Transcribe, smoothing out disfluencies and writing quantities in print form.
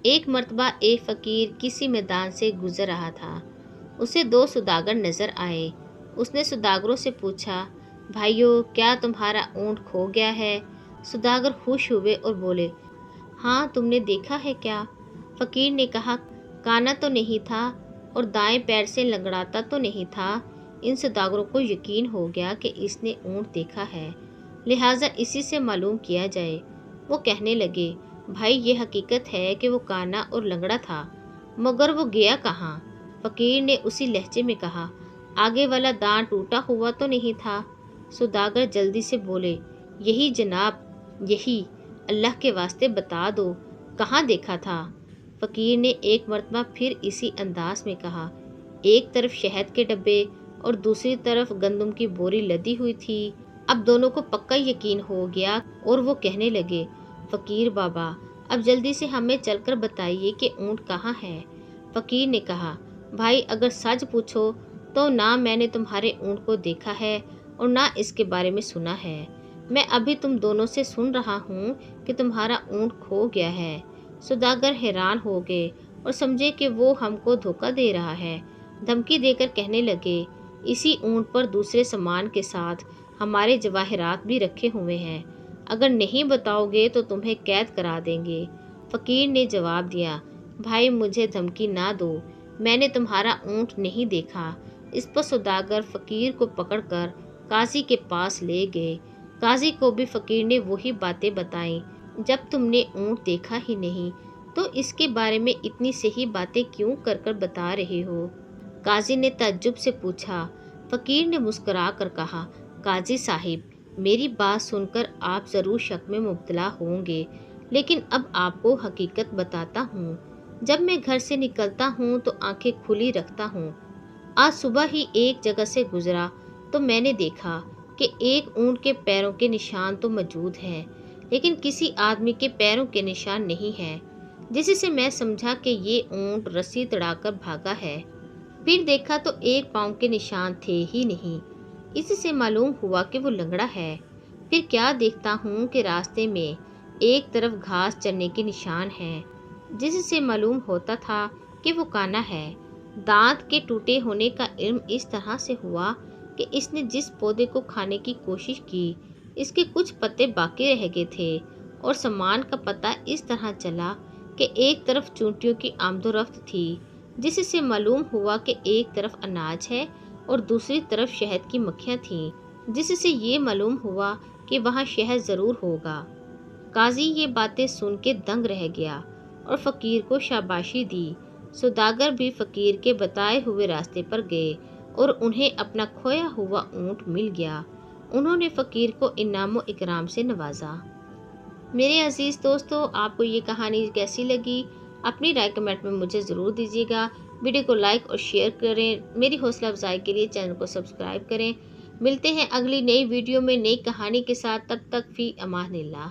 ایک مرتبہ ایک فقیر کسی میدان سے گزر رہا تھا۔ اسے 2 سوداگر نظر آئے۔ اس نے سوداگروں سے پوچھا، بھائیو کیا تمہارا اونٹ کھو گیا ہے؟ سوداگر خوش ہوئے اور بولے، ہاں تم نے دیکھا ہے کیا؟ فقیر نے کہا، کانا تو نہیں تھا اور دائیں پیر سے لنگڑاتا تو نہیں تھا۔ ان سوداگروں کو یقین ہو گیا کہ اس نے اونٹ دیکھا ہے، لہٰذا اسی سے معلوم کیا جائے۔ وہ کہنے لگے، بھائی یہ حقیقت ہے کہ وہ کانا اور لنگڑا تھا، مگر وہ گیا کہاں؟ فقیر نے اسی لہجے میں کہا، آگے والا دانت ٹوٹا ہوا تو نہیں تھا؟ سوداگر جلدی سے بولے، یہی جناب یہی، اللہ کے واسطے بتا دو کہاں دیکھا تھا؟ فقیر نے ایک مرتبہ پھر اسی انداز میں کہا، ایک طرف شہد کے ڈبے اور دوسری طرف گندم کی بوری لدی ہوئی تھی۔ اب دونوں کو پکا یقین ہو گیا اور وہ کہنے لگے، فقیر بابا اب جلدی سے ہمیں چل کر بتائیے کہ اونٹ کہاں ہے؟ فقیر نے کہا، بھائی اگر سچ پوچھو تو نہ میں نے تمہارے اونٹ کو دیکھا ہے اور نہ اس کے بارے میں سنا ہے۔ میں ابھی تم دونوں سے سن رہا ہوں کہ تمہارا اونٹ کھو گیا ہے۔ سوداگر حیران ہو گئے اور سمجھے کہ وہ ہم کو دھوکہ دے رہا ہے۔ دھمکی دے کر کہنے لگے، اسی اونٹ پر دوسرے سامان کے ساتھ ہمارے جواہرات بھی رکھے ہوئے ہیں، اگر نہیں بتاؤ گے تو تمہیں قید کرا دیں گے۔ فقیر نے جواب دیا، بھائی مجھے دھمکی نہ دو، میں نے تمہارا اونٹ نہیں دیکھا۔ اس پر سوداگر فقیر کو پکڑ کر قاضی کے پاس لے گئے۔ قاضی کو بھی فقیر نے وہی باتیں بتائیں، جب تم نے اونٹ دیکھا ہی نہیں تو اس کے بارے میں اتنی صحیح باتیں کیوں کر کر بتا رہے ہو؟ قاضی نے تعجب سے پوچھا۔ فقیر نے مسکرا کر کہا، قاضی صاحب میری بات سن کر آپ ضرور شک میں مبتلا ہوں گے، لیکن اب آپ کو حقیقت بتاتا ہوں۔ جب میں گھر سے نکلتا ہوں تو آنکھیں کھلی رکھتا ہوں۔ آج صبح ہی ایک جگہ سے گزرا تو میں نے دیکھا کہ ایک اونٹ کے پیروں کے نشان تو موجود ہیں، لیکن کسی آدمی کے پیروں کے نشان نہیں ہیں، جس سے میں سمجھا کہ یہ اونٹ رسی تڑا کر بھاگا ہے۔ پھر دیکھا تو ایک پاؤں کے نشان تھے ہی نہیں، اس سے معلوم ہوا کہ وہ لنگڑا ہے۔ پھر کیا دیکھتا ہوں کہ راستے میں ایک طرف گھاس چرنے کے نشان ہیں، جس سے معلوم ہوتا تھا کہ وہ کانا ہے۔ دانت کے ٹوٹے ہونے کا علم اس طرح سے ہوا کہ اس نے جس پودے کو کھانے کی کوشش کی اس کے کچھ پتے باقی رہ گئے تھے، اور سامان کا پتہ اس طرح چلا کہ ایک طرف چونٹیوں کی آمد و رفت تھی، جس سے معلوم ہوا کہ ایک طرف اناج ہے اور دوسری طرف شہد کی مکھیاں تھیں، جس سے یہ معلوم ہوا کہ وہاں شہد ضرور ہوگا۔ قاضی یہ باتیں سن کے دنگ رہ گیا اور فقیر کو شاباشی دی۔ سوداگر بھی فقیر کے بتائے ہوئے راستے پر گئے اور انہیں اپنا کھویا ہوا اونٹ مل گیا۔ انہوں نے فقیر کو انعام و اکرام سے نوازا۔ میرے عزیز دوستو، آپ کو یہ کہانی کیسی لگی؟ اپنی رائے کمنٹ میں مجھے ضرور دیجیے گا۔ ویڈیو کو لائک اور شیئر کریں۔ میری حوصلہ افزائی کے لیے چینل کو سبسکرائب کریں۔ ملتے ہیں اگلی نئی ویڈیو میں نئی کہانی کے ساتھ، تب تک فی امان اللہ۔